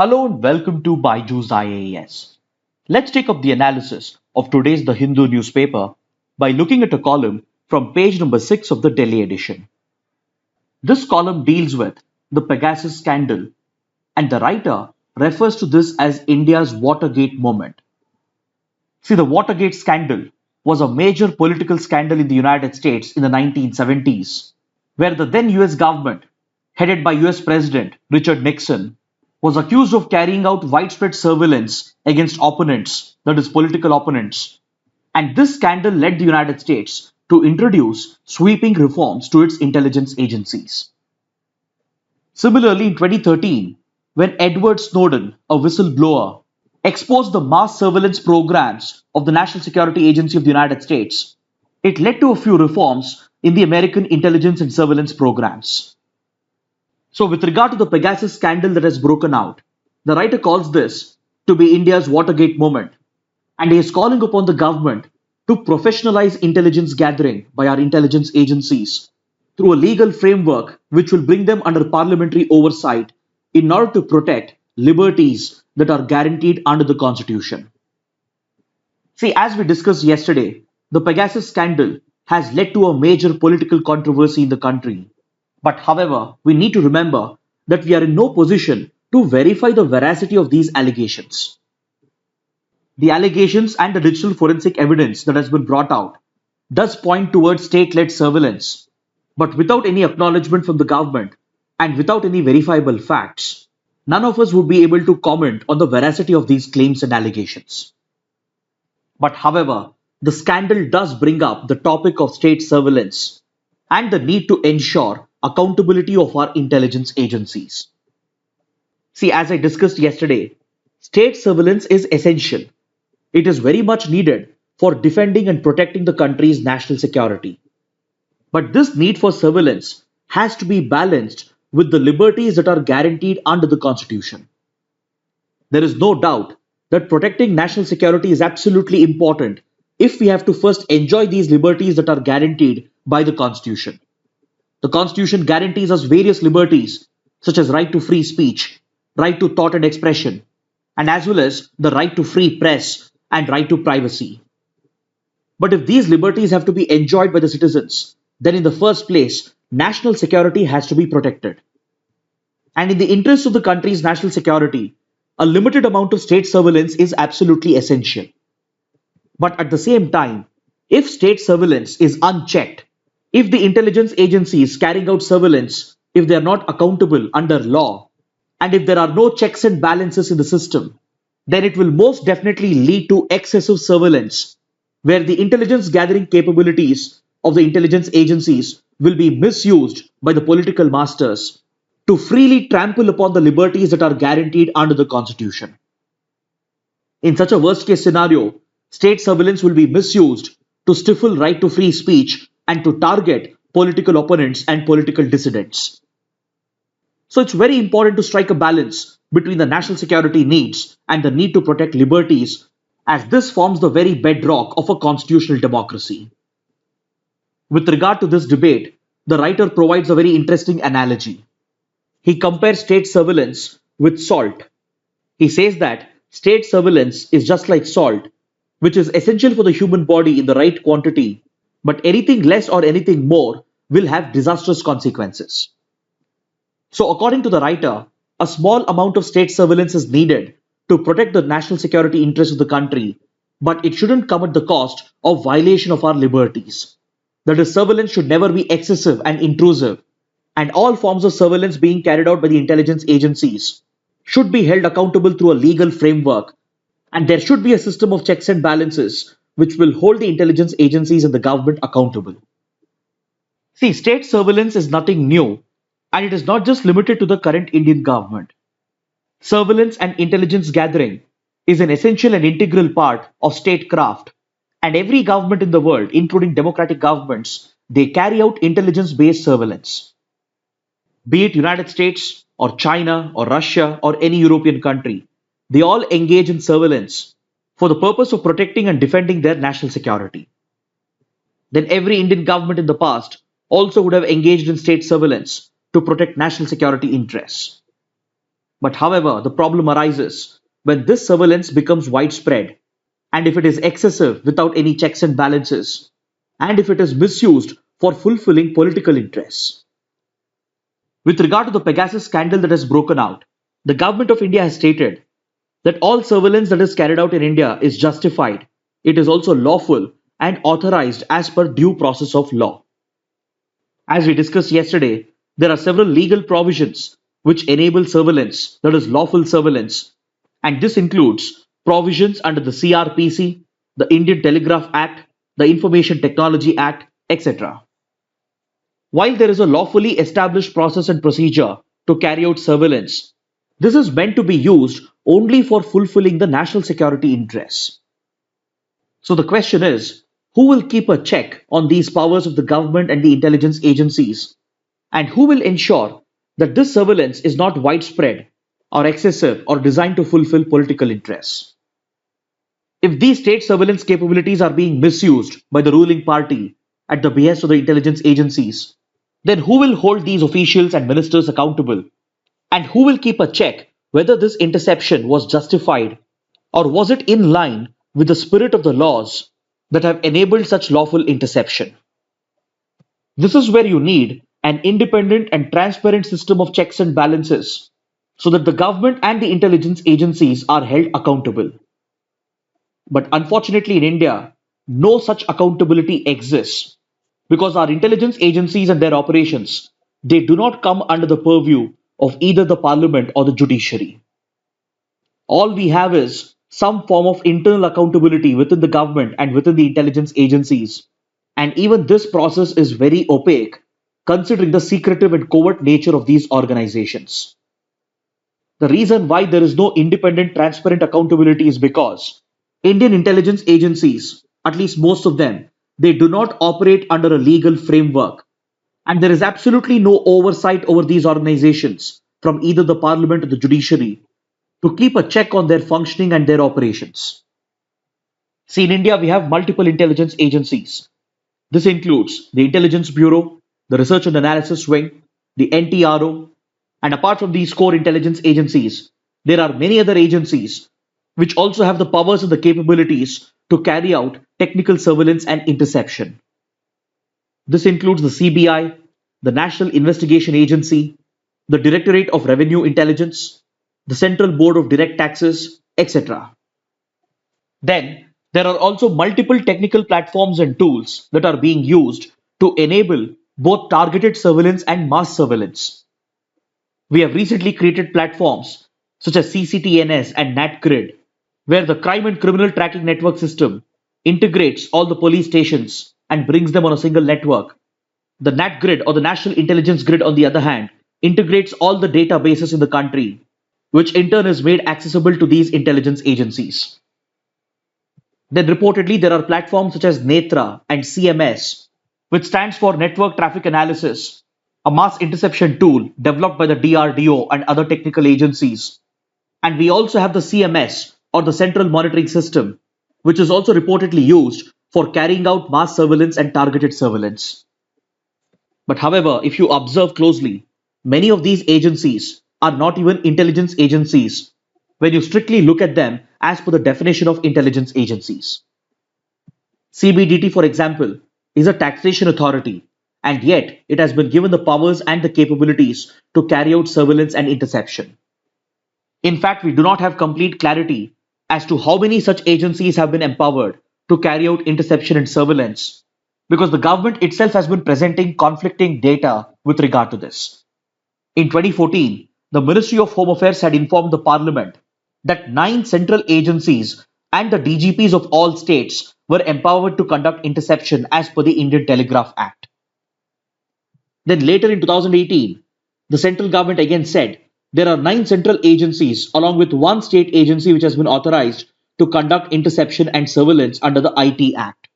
Hello and welcome to Byju's IAS. Let's take up the analysis of today's The Hindu newspaper by looking at a column from page number 6 of the Delhi edition. This column deals with the Pegasus scandal, and the writer refers to this as India's Watergate moment. See, the Watergate scandal was a major political scandal in the United States in the 1970s, where the then US government, headed by US President Richard Nixon, was accused of carrying out widespread surveillance against opponents, that is, political opponents. And this scandal led the United States to introduce sweeping reforms to its intelligence agencies. Similarly, in 2013, when Edward Snowden, a whistleblower, exposed the mass surveillance programs of the National Security Agency of the United States, it led to a few reforms in the American intelligence and surveillance programs. So, with regard to the Pegasus scandal that has broken out, the writer calls this to be India's Watergate moment, and he is calling upon the government to professionalize intelligence gathering by our intelligence agencies through a legal framework which will bring them under parliamentary oversight in order to protect liberties that are guaranteed under the Constitution. See, as we discussed yesterday, the Pegasus scandal has led to a major political controversy in the country. But however, we need to remember that we are in no position to verify the veracity of these allegations. The allegations and the digital forensic evidence that has been brought out does point towards state-led surveillance, but without any acknowledgement from the government and without any verifiable facts, none of us would be able to comment on the veracity of these claims and allegations. But however, the scandal does bring up the topic of state surveillance and the need to ensure accountability of our intelligence agencies. See, as I discussed yesterday, state surveillance is essential. It is very much needed for defending and protecting the country's national security. But this need for surveillance has to be balanced with the liberties that are guaranteed under the Constitution. There is no doubt that protecting national security is absolutely important if we have to first enjoy these liberties that are guaranteed by the Constitution. The Constitution guarantees us various liberties, such as right to free speech, right to thought and expression, and as well as the right to free press and right to privacy. But if these liberties have to be enjoyed by the citizens, then in the first place, national security has to be protected. And in the interest of the country's national security, a limited amount of state surveillance is absolutely essential. But at the same time, if state surveillance is unchecked, if the intelligence agencies carrying out surveillance, if they are not accountable under law, and if there are no checks and balances in the system, then it will most definitely lead to excessive surveillance, where the intelligence gathering capabilities of the intelligence agencies will be misused by the political masters to freely trample upon the liberties that are guaranteed under the Constitution. In such a worst case scenario, state surveillance will be misused to stifle right to free speech and to target political opponents and political dissidents. So it's very important to strike a balance between the national security needs and the need to protect liberties, as this forms the very bedrock of a constitutional democracy. With regard to this debate, the writer provides a very interesting analogy. He compares state surveillance with salt. He says that state surveillance is just like salt, which is essential for the human body in the right quantity, but anything less or anything more will have disastrous consequences. So, according to the writer, a small amount of state surveillance is needed to protect the national security interests of the country, but it shouldn't come at the cost of violation of our liberties. That is, surveillance should never be excessive and intrusive, and all forms of surveillance being carried out by the intelligence agencies should be held accountable through a legal framework, and there should be a system of checks and balances which will hold the intelligence agencies and the government accountable. See, state surveillance is nothing new, and it is not just limited to the current Indian government. Surveillance and intelligence gathering is an essential and integral part of statecraft, and every government in the world, including democratic governments, they carry out intelligence-based surveillance. Be it United States or China or Russia or any European country, they all engage in surveillance for the purpose of protecting and defending their national security. Then every Indian government in the past also would have engaged in state surveillance to protect national security interests. But however, the problem arises when this surveillance becomes widespread and if it is excessive without any checks and balances, and if it is misused for fulfilling political interests. With regard to the Pegasus scandal that has broken out, the government of India has stated that all surveillance that is carried out in India is justified, it is also lawful and authorized as per due process of law. As we discussed yesterday, there are several legal provisions which enable surveillance, that is lawful surveillance, and this includes provisions under the CRPC, the Indian Telegraph Act, the Information Technology Act, etc. While there is a lawfully established process and procedure to carry out surveillance, this is meant to be used only for fulfilling the national security interests. So the question is, who will keep a check on these powers of the government and the intelligence agencies? And who will ensure that this surveillance is not widespread or excessive or designed to fulfill political interests? If these state surveillance capabilities are being misused by the ruling party at the behest of the intelligence agencies, then who will hold these officials and ministers accountable? And who will keep a check whether this interception was justified or was it in line with the spirit of the laws that have enabled such lawful interception? This is where you need an independent and transparent system of checks and balances so that the government and the intelligence agencies are held accountable. But unfortunately, in India, no such accountability exists because our intelligence agencies and their operations, they do not come under the purview of either the parliament or the judiciary. All we have is some form of internal accountability within the government and within the intelligence agencies. And even this process is very opaque, considering the secretive and covert nature of these organizations. The reason why there is no independent, transparent accountability is because Indian intelligence agencies, at least most of them, they do not operate under a legal framework. And there is absolutely no oversight over these organizations from either the parliament or the judiciary to keep a check on their functioning and their operations. See, in India, we have multiple intelligence agencies. This includes the Intelligence Bureau, the Research and Analysis Wing, the NTRO, and apart from these core intelligence agencies, there are many other agencies which also have the powers and the capabilities to carry out technical surveillance and interception. This includes the CBI, the National Investigation Agency, the Directorate of Revenue Intelligence, the Central Board of Direct Taxes, etc. Then, there are also multiple technical platforms and tools that are being used to enable both targeted surveillance and mass surveillance. We have recently created platforms such as CCTNS and NatGrid, where the crime and criminal tracking network system integrates all the police stations and brings them on a single network. The NatGrid or the National Intelligence Grid, on the other hand, integrates all the databases in the country, which in turn is made accessible to these intelligence agencies. Then reportedly there are platforms such as Netra and CMS, which stands for Network Traffic Analysis, a mass interception tool developed by the DRDO and other technical agencies. And we also have the CMS or the Central Monitoring System, which is also reportedly used for carrying out mass surveillance and targeted surveillance. But however, if you observe closely, many of these agencies are not even intelligence agencies when you strictly look at them as per the definition of intelligence agencies. CBDT, for example, is a taxation authority, and yet it has been given the powers and the capabilities to carry out surveillance and interception. In fact, we do not have complete clarity as to how many such agencies have been empowered to carry out interception and surveillance, because the government itself has been presenting conflicting data with regard to this. In 2014, the Ministry of Home Affairs had informed the Parliament that 9 central agencies and the DGPs of all states were empowered to conduct interception as per the Indian Telegraph Act. Then later in 2018, the central government again said there are 9 central agencies along with 1 state agency which has been authorized to conduct interception and surveillance under the IT Act.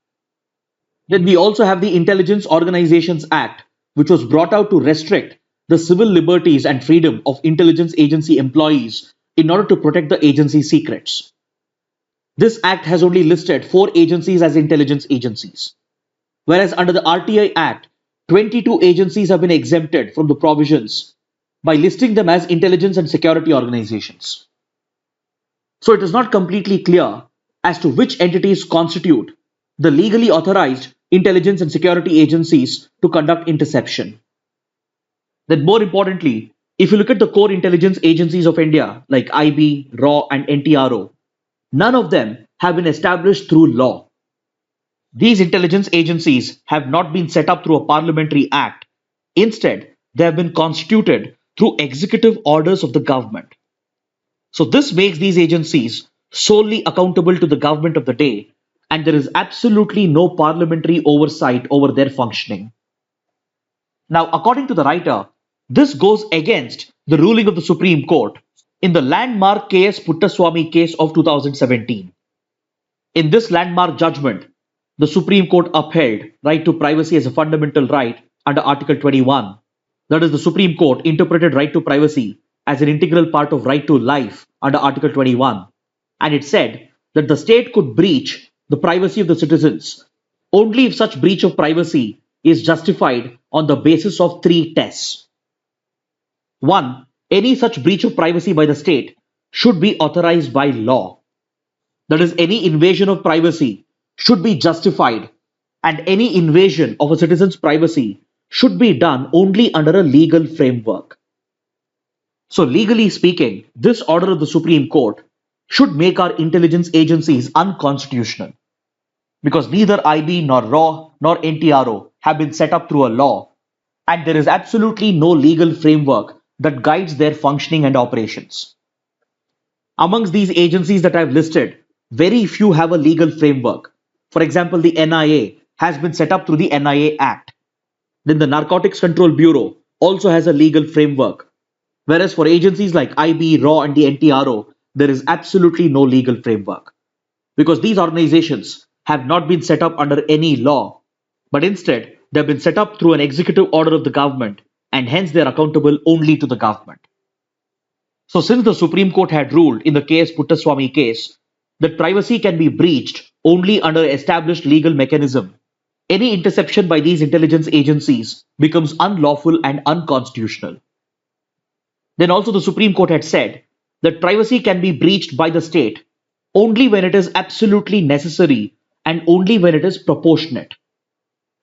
Then we also have the Intelligence Organizations Act, which was brought out to restrict the civil liberties and freedom of intelligence agency employees in order to protect the agency secrets. This act has only listed 4 agencies as intelligence agencies, whereas under the RTI Act, 22 agencies have been exempted from the provisions by listing them as intelligence and security organizations. So it is not completely clear as to which entities constitute the legally authorized intelligence and security agencies to conduct interception. Then, more importantly, if you look at the core intelligence agencies of India, like IB, RAW, and NTRO, none of them have been established through law. These intelligence agencies have not been set up through a parliamentary act. Instead, they have been constituted through executive orders of the government. So, this makes these agencies solely accountable to the government of the day, and there is absolutely no parliamentary oversight over their functioning. Now, according to the writer, this goes against the ruling of the Supreme Court in the landmark K.S. Puttaswamy case of 2017. In this landmark judgment, the Supreme Court upheld right to privacy as a fundamental right under Article 21. That is, the Supreme Court interpreted right to privacy as an integral part of right to life under Article 21. And it said that the state could breach the privacy of the citizens only if such breach of privacy is justified on the basis of three tests. One, any such breach of privacy by the state should be authorized by law. That is, any invasion of privacy should be justified, and any invasion of a citizen's privacy should be done only under a legal framework. So, legally speaking, this order of the Supreme Court should make our intelligence agencies unconstitutional because neither IB nor RAW nor NTRO have been set up through a law, and there is absolutely no legal framework that guides their functioning and operations. Amongst these agencies that I have listed, very few have a legal framework. For example, the NIA has been set up through the NIA Act. Then the Narcotics Control Bureau also has a legal framework. Whereas for agencies like IB, RAW, and the NTRO, there is absolutely no legal framework. Because these organizations have not been set up under any law, but instead they have been set up through an executive order of the government, and hence they are accountable only to the government. So since the Supreme Court had ruled in the K.S. Puttaswamy case that privacy can be breached only under established legal mechanism, any interception by these intelligence agencies becomes unlawful and unconstitutional. Then also the Supreme Court had said that privacy can be breached by the state only when it is absolutely necessary and only when it is proportionate.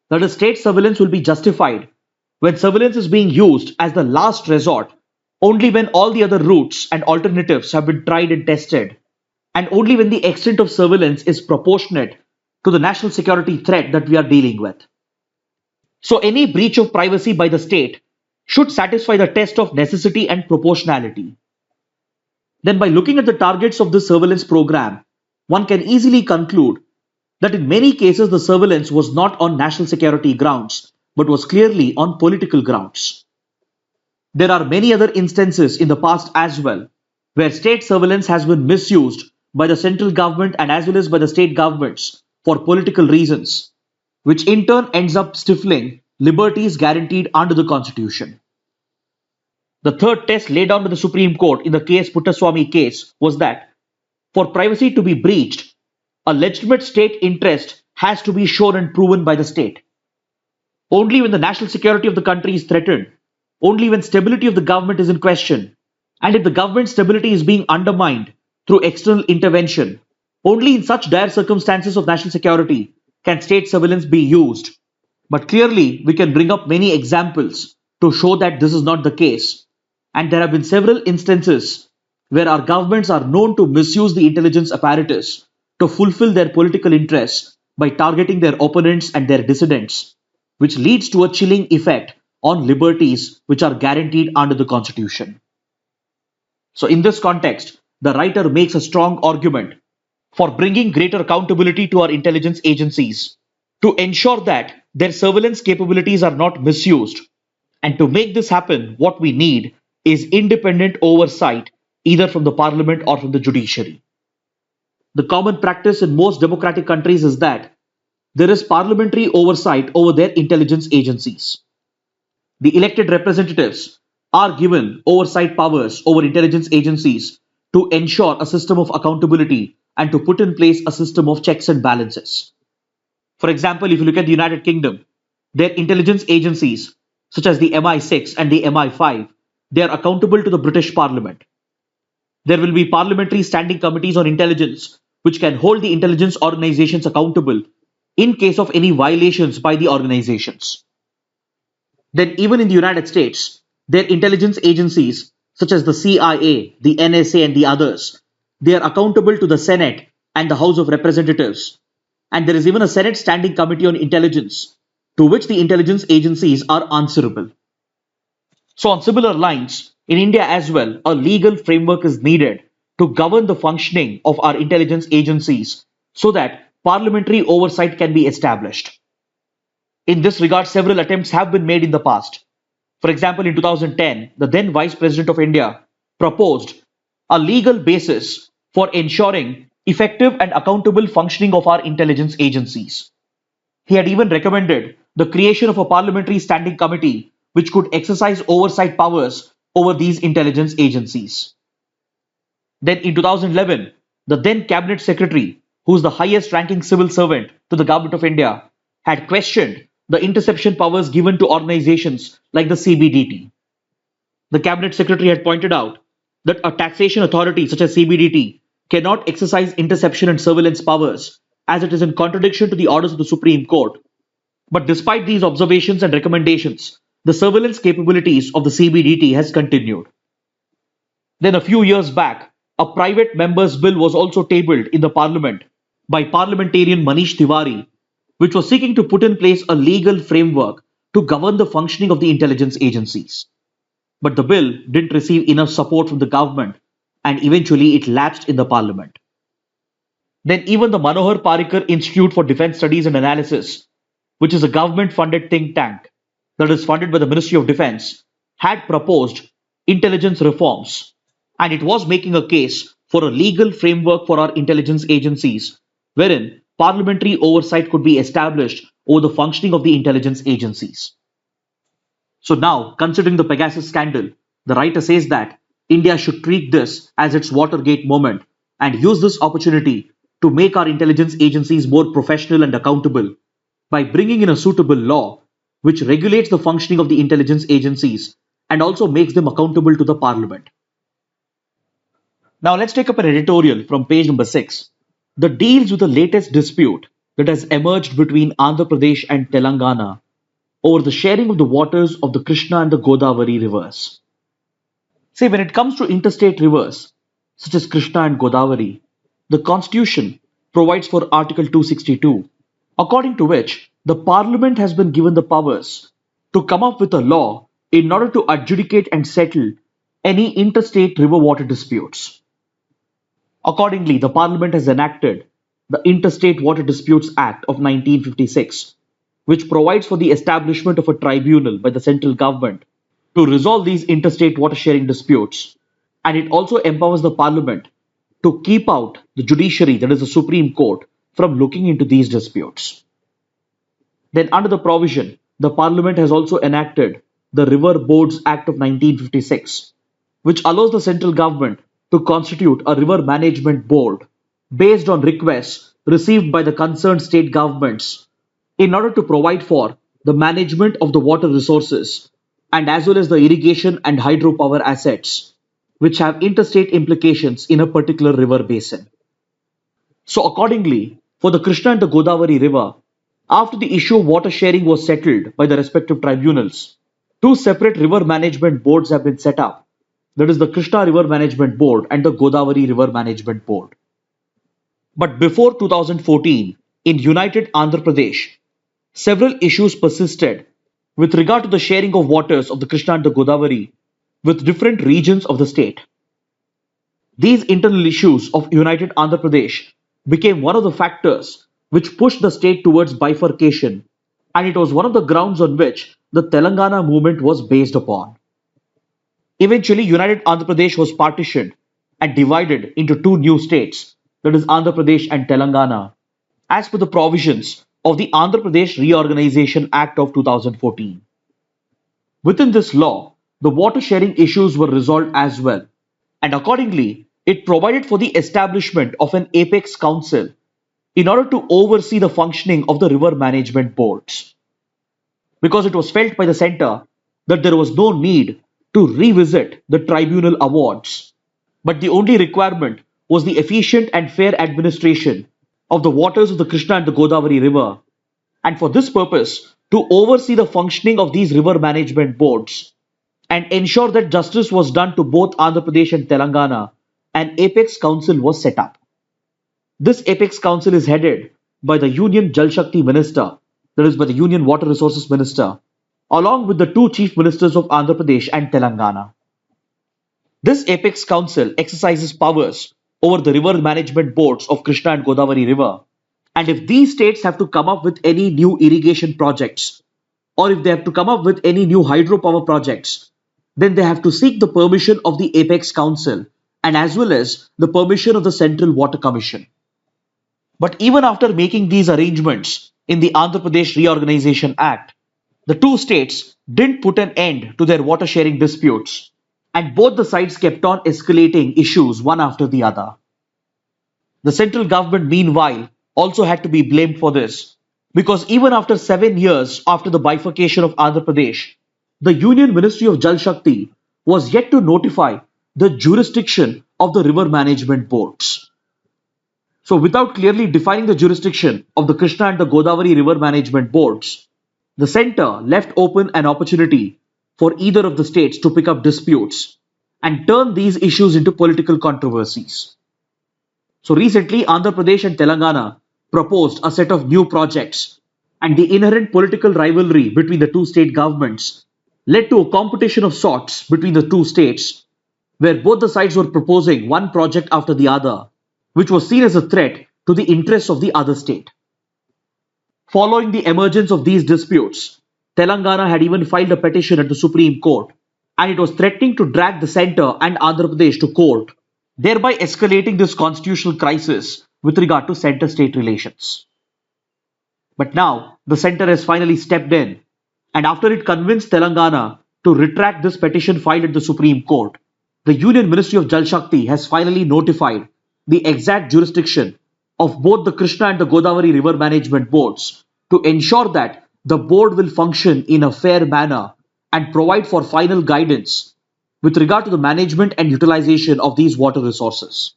That is, state surveillance will be justified when surveillance is being used as the last resort only when all the other routes and alternatives have been tried and tested, and only when the extent of surveillance is proportionate to the national security threat that we are dealing with. So any breach of privacy by the state should satisfy the test of necessity and proportionality. Then by looking at the targets of this surveillance program, one can easily conclude that in many cases the surveillance was not on national security grounds, but was clearly on political grounds. There are many other instances in the past as well, where state surveillance has been misused by the central government and as well as by the state governments for political reasons, which in turn ends up stifling liberties guaranteed under the Constitution. The third test laid down by the Supreme Court in the K.S. Puttaswamy case was that for privacy to be breached, a legitimate state interest has to be shown and proven by the state. Only when the national security of the country is threatened, only when stability of the government is in question, and if the government stability is being undermined through external intervention, only in such dire circumstances of national security can state surveillance be used. But clearly, we can bring up many examples to show that this is not the case. And there have been several instances where our governments are known to misuse the intelligence apparatus to fulfill their political interests by targeting their opponents and their dissidents, which leads to a chilling effect on liberties which are guaranteed under the Constitution. So in this context, the writer makes a strong argument for bringing greater accountability to our intelligence agencies to ensure that their surveillance capabilities are not misused. And to make this happen, what we need is independent oversight either from the parliament or from the judiciary. The common practice in most democratic countries is that there is parliamentary oversight over their intelligence agencies. The elected representatives are given oversight powers over intelligence agencies to ensure a system of accountability and to put in place a system of checks and balances. For example, if you look at the United Kingdom, their intelligence agencies, such as the MI6 and the MI5, They are accountable to the British Parliament. There will be parliamentary standing committees on intelligence, which can hold the intelligence organizations accountable in case of any violations by the organizations. Then, even in the United States, their intelligence agencies, such as the CIA, the NSA, and the others, they are accountable to the Senate and the House of Representatives. And there is even a Senate Standing Committee on Intelligence, to which the intelligence agencies are answerable. So, on similar lines, in India as well, a legal framework is needed to govern the functioning of our intelligence agencies so that parliamentary oversight can be established. In this regard, several attempts have been made in the past. For example, in 2010, the then Vice President of India proposed a legal basis for ensuring effective and accountable functioning of our intelligence agencies. He had even recommended the creation of a parliamentary standing committee which could exercise oversight powers over these intelligence agencies. Then in 2011, the then Cabinet Secretary, who is the highest ranking civil servant to the Government of India, had questioned the interception powers given to organizations like the CBDT. The Cabinet Secretary had pointed out that a taxation authority such as CBDT cannot exercise interception and surveillance powers as it is in contradiction to the orders of the Supreme Court. But despite these observations and recommendations, the surveillance capabilities of the CBDT has continued. Then a few years back, a private member's bill was also tabled in the parliament by parliamentarian Manish Tiwari, which was seeking to put in place a legal framework to govern the functioning of the intelligence agencies. But the bill didn't receive enough support from the government and eventually it lapsed in the parliament. Then even the Manohar Parrikar Institute for Defence Studies and Analysis, which is a government-funded think tank that is funded by the Ministry of Defence, had proposed intelligence reforms, and it was making a case for a legal framework for our intelligence agencies, wherein parliamentary oversight could be established over the functioning of the intelligence agencies. So now, considering the Pegasus scandal, the writer says that India should treat this as its Watergate moment and use this opportunity to make our intelligence agencies more professional and accountable by bringing in a suitable law which regulates the functioning of the intelligence agencies and also makes them accountable to the parliament. Now let's take up an editorial from page number 6 that deals with the latest dispute that has emerged between Andhra Pradesh and Telangana over the sharing of the waters of the Krishna and the Godavari rivers. See, when it comes to interstate rivers, such as Krishna and Godavari, the Constitution provides for Article 262, according to which the Parliament has been given the powers to come up with a law in order to adjudicate and settle any interstate river water disputes. Accordingly, the Parliament has enacted the Interstate Water Disputes Act of 1956, which provides for the establishment of a tribunal by the central government to resolve these interstate water sharing disputes, and it also empowers the Parliament to keep out the judiciary, that is the Supreme Court, from looking into these disputes. Then, under the provision, the Parliament has also enacted the River Boards Act of 1956, which allows the central government to constitute a river management board based on requests received by the concerned state governments in order to provide for the management of the water resources and as well as the irrigation and hydropower assets which have interstate implications in a particular river basin. So accordingly, for the Krishna and the Godavari river, after the issue of water sharing was settled by the respective tribunals, two separate river management boards have been set up. That is the Krishna River Management Board and the Godavari River Management Board. But before 2014, in United Andhra Pradesh, several issues persisted with regard to the sharing of waters of the Krishna and the Godavari with different regions of the state. These internal issues of United Andhra Pradesh became one of the factors which pushed the state towards bifurcation, and it was one of the grounds on which the Telangana movement was based upon. Eventually, United Andhra Pradesh was partitioned and divided into two new states, that is Andhra Pradesh and Telangana, as per the provisions of the Andhra Pradesh Reorganization Act of 2014. Within this law, the water sharing issues were resolved as well, and accordingly, it provided for the establishment of an apex council in order to oversee the functioning of the river management boards. Because it was felt by the center that there was no need to revisit the tribunal awards. But the only requirement was the efficient and fair administration of the waters of the Krishna and the Godavari river, and for this purpose, to oversee the functioning of these river management boards and ensure that justice was done to both Andhra Pradesh and Telangana, an apex council was set up. This apex council is headed by the Union Jal Shakti Minister, that is, by the Union Water Resources Minister, along with the two chief ministers of Andhra Pradesh and Telangana. This apex council exercises powers over the river management boards of Krishna and Godavari River. And if these states have to come up with any new irrigation projects, or if they have to come up with any new hydropower projects, then they have to seek the permission of the Apex Council and as well as the permission of the Central Water Commission. But even after making these arrangements in the Andhra Pradesh Reorganization Act, the two states didn't put an end to their water sharing disputes, and both the sides kept on escalating issues one after the other. The central government, meanwhile, also had to be blamed for this, because even after 7 years after the bifurcation of Andhra Pradesh, the Union Ministry of Jal Shakti was yet to notify the jurisdiction of the river management boards. So, without clearly defining the jurisdiction of the Krishna and the Godavari river management boards, the centre left open an opportunity for either of the states to pick up disputes and turn these issues into political controversies. So recently, Andhra Pradesh and Telangana proposed a set of new projects, and the inherent political rivalry between the two state governments led to a competition of sorts between the two states, where both the sides were proposing one project after the other, which was seen as a threat to the interests of the other state. Following the emergence of these disputes, Telangana had even filed a petition at the Supreme Court, and it was threatening to drag the centre and Andhra Pradesh to court, thereby escalating this constitutional crisis with regard to centre-state relations. But now, the centre has finally stepped in, and after it convinced Telangana to retract this petition filed at the Supreme Court, the Union Ministry of Jal Shakti has finally notified the exact jurisdiction of both the Krishna and the Godavari river management boards to ensure that the board will function in a fair manner and provide for final guidance with regard to the management and utilization of these water resources.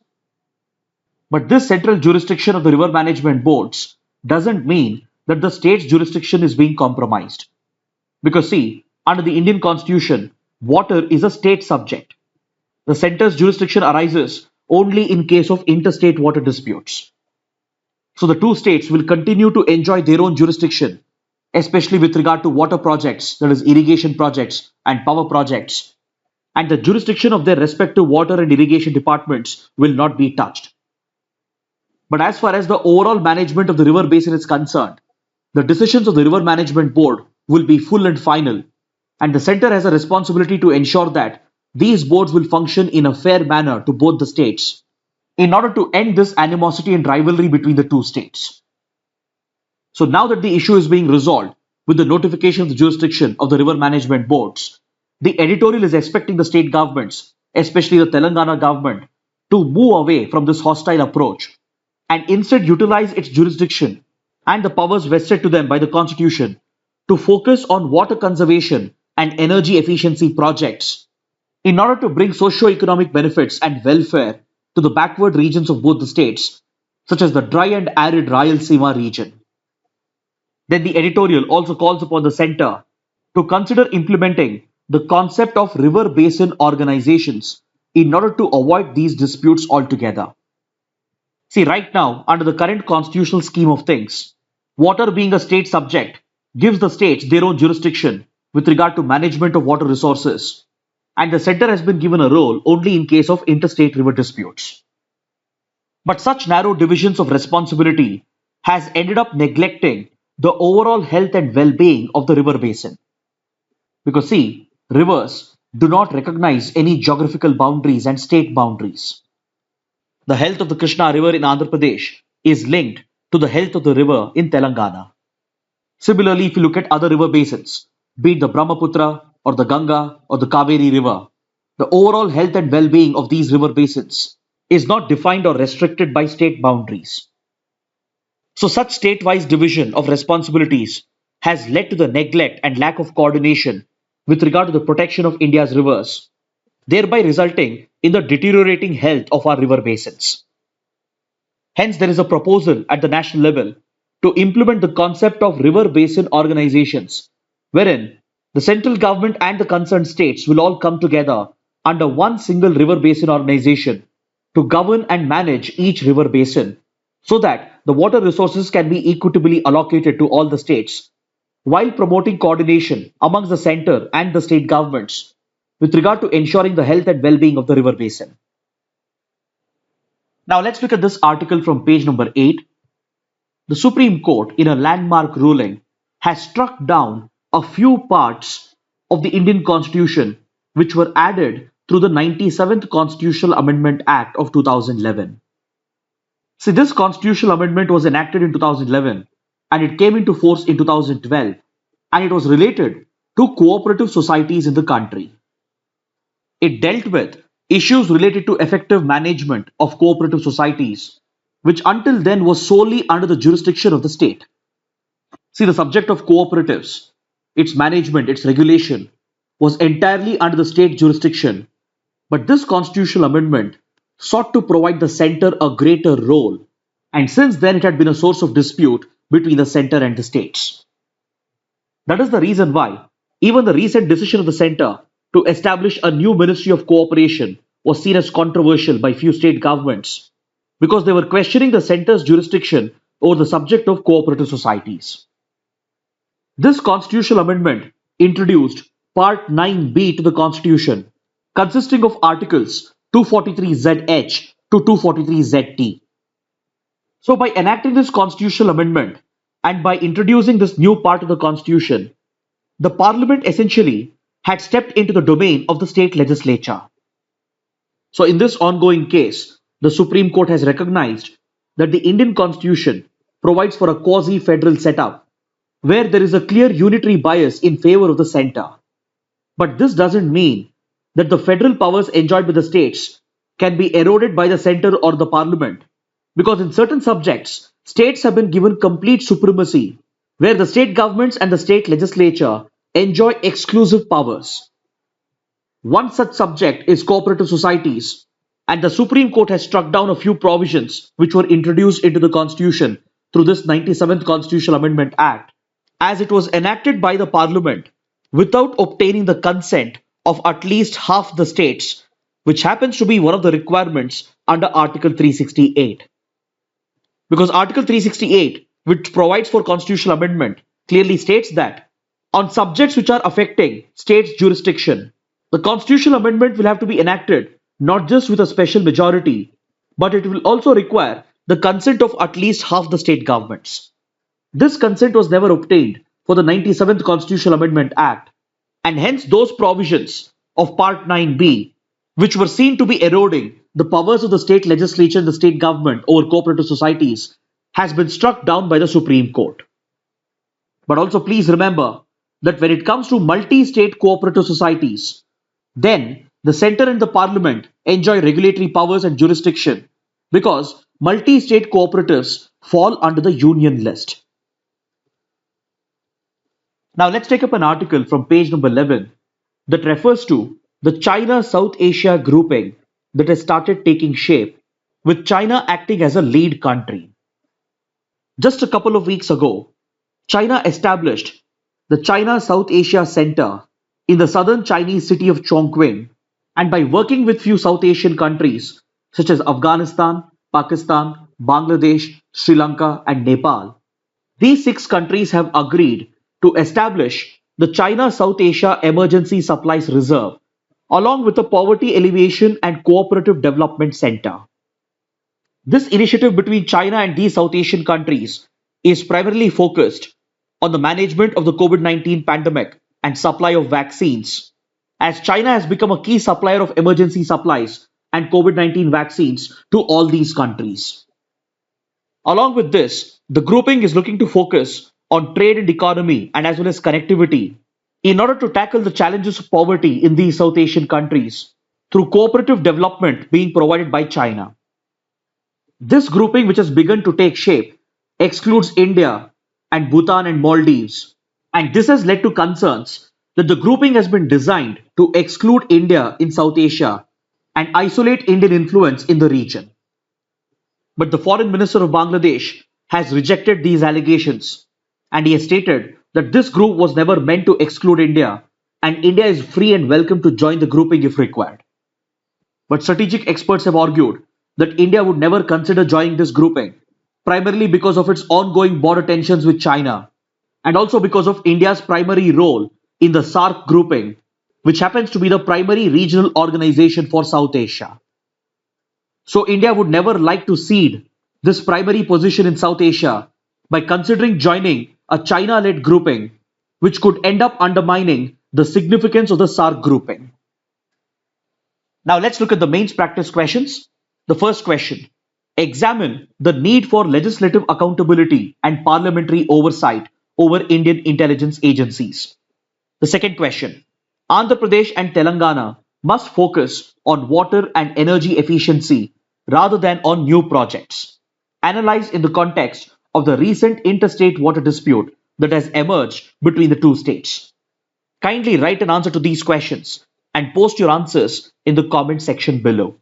But this central jurisdiction of the river management boards doesn't mean that the state's jurisdiction is being compromised. Because see, under the Indian Constitution, water is a state subject. The centre's jurisdiction arises only in case of interstate water disputes. So the two states will continue to enjoy their own jurisdiction, especially with regard to water projects, that is irrigation projects and power projects, and the jurisdiction of their respective water and irrigation departments will not be touched. But as far as the overall management of the river basin is concerned, the decisions of the River Management Board will be full and final, and the centre has a responsibility to ensure that these boards will function in a fair manner to both the states in order to end this animosity and rivalry between the two states. So now that the issue is being resolved with the notification of the jurisdiction of the river management boards, the editorial is expecting the state governments, especially the Telangana government, to move away from this hostile approach and instead utilize its jurisdiction and the powers vested to them by the Constitution to focus on water conservation and energy efficiency projects in order to bring socio-economic benefits and welfare to the backward regions of both the states, such as the dry and arid Rayalaseema region. Then the editorial also calls upon the centre to consider implementing the concept of river basin organizations in order to avoid these disputes altogether. See, right now, under the current constitutional scheme of things, water being a state subject gives the states their own jurisdiction with regard to management of water resources, and the centre has been given a role only in case of interstate river disputes. But such narrow divisions of responsibility has ended up neglecting the overall health and well-being of the river basin. Because see, rivers do not recognize any geographical boundaries and state boundaries. The health of the Krishna River in Andhra Pradesh is linked to the health of the river in Telangana. Similarly, if you look at other river basins, be it the Brahmaputra or the Ganga or the Kaveri River, the overall health and well-being of these river basins is not defined or restricted by state boundaries. So such state-wise division of responsibilities has led to the neglect and lack of coordination with regard to the protection of India's rivers, thereby resulting in the deteriorating health of our river basins. Hence, there is a proposal at the national level to implement the concept of river basin organizations, wherein the central government and the concerned states will all come together under one single river basin organization to govern and manage each river basin so that the water resources can be equitably allocated to all the states while promoting coordination amongst the center and the state governments with regard to ensuring the health and well-being of the river basin. Now let's look at this article from page number 8. The Supreme Court, in a landmark ruling, has struck down a few parts of the Indian Constitution which were added through the 97th Constitutional Amendment Act of 2011. See, this constitutional amendment was enacted in 2011 and it came into force in 2012, and it was related to cooperative societies in the country. It dealt with issues related to effective management of cooperative societies, which until then was solely under the jurisdiction of the state. See, the subject of cooperatives, its management, its regulation, was entirely under the state jurisdiction, but this constitutional amendment sought to provide the center a greater role, and since then it had been a source of dispute between the center and the states. That is the reason why even the recent decision of the center to establish a new Ministry of Cooperation was seen as controversial by few state governments because they were questioning the center's jurisdiction over the subject of cooperative societies. This constitutional amendment introduced Part 9b to the Constitution, consisting of Articles 243ZH to 243ZT. So, by enacting this constitutional amendment and by introducing this new part of the Constitution, the Parliament essentially had stepped into the domain of the state legislature. So, in this ongoing case, the Supreme Court has recognized that the Indian Constitution provides for a quasi-federal setup where there is a clear unitary bias in favor of the center. But this doesn't mean that the federal powers enjoyed by the states can be eroded by the center or the parliament, because in certain subjects, states have been given complete supremacy where the state governments and the state legislature enjoy exclusive powers. One such subject is cooperative societies, and the Supreme Court has struck down a few provisions which were introduced into the Constitution through this 97th Constitutional Amendment Act, as it was enacted by the Parliament without obtaining the consent of at least half the states, which happens to be one of the requirements under Article 368. Because Article 368, which provides for constitutional amendment, clearly states that on subjects which are affecting states' jurisdiction, the constitutional amendment will have to be enacted not just with a special majority, but it will also require the consent of at least half the state governments. This consent was never obtained for the 97th Constitutional Amendment Act, and hence those provisions of Part 9b, which were seen to be eroding the powers of the state legislature and the state government over cooperative societies, has been struck down by the Supreme Court. But also please remember that when it comes to multi-state cooperative societies, then the center and the parliament enjoy regulatory powers and jurisdiction because multi-state cooperatives fall under the union list. Now let's take up an article from page number 11 that refers to the China-South Asia grouping that has started taking shape, with China acting as a lead country. Just a couple of weeks ago, China established the China-South Asia Center in the southern Chinese city of Chongqing, and by working with few South Asian countries such as Afghanistan, Pakistan, Bangladesh, Sri Lanka, and Nepal, these 6 countries have agreed to establish the China-South Asia Emergency Supplies Reserve, along with the Poverty Alleviation and Cooperative Development Center. This initiative between China and these South Asian countries is primarily focused on the management of the COVID-19 pandemic and supply of vaccines, as China has become a key supplier of emergency supplies and COVID-19 vaccines to all these countries. Along with this, the grouping is looking to focus on trade and economy and as well as connectivity in order to tackle the challenges of poverty in these South Asian countries through cooperative development being provided by China. This grouping, which has begun to take shape, excludes India and Bhutan and Maldives, and this has led to concerns that the grouping has been designed to exclude India in South Asia and isolate Indian influence in the region. But the Foreign Minister of Bangladesh has rejected these allegations, and he has stated that this group was never meant to exclude India and India is free and welcome to join the grouping if required. But strategic experts have argued that India would never consider joining this grouping, primarily because of its ongoing border tensions with China, and also because of India's primary role in the SAARC grouping, which happens to be the primary regional organization for South Asia. So India would never like to cede this primary position in South Asia by considering joining a China-led grouping, which could end up undermining the significance of the SAARC grouping. Now let's look at the mains practice questions. The first question: examine the need for legislative accountability and parliamentary oversight over Indian intelligence agencies. The second question: Andhra Pradesh and Telangana must focus on water and energy efficiency rather than on new projects. Analyze in the context of the recent interstate water dispute that has emerged between the two states. Kindly write an answer to these questions and post your answers in the comment section below.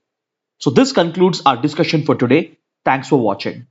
So this concludes our discussion for today. Thanks for watching.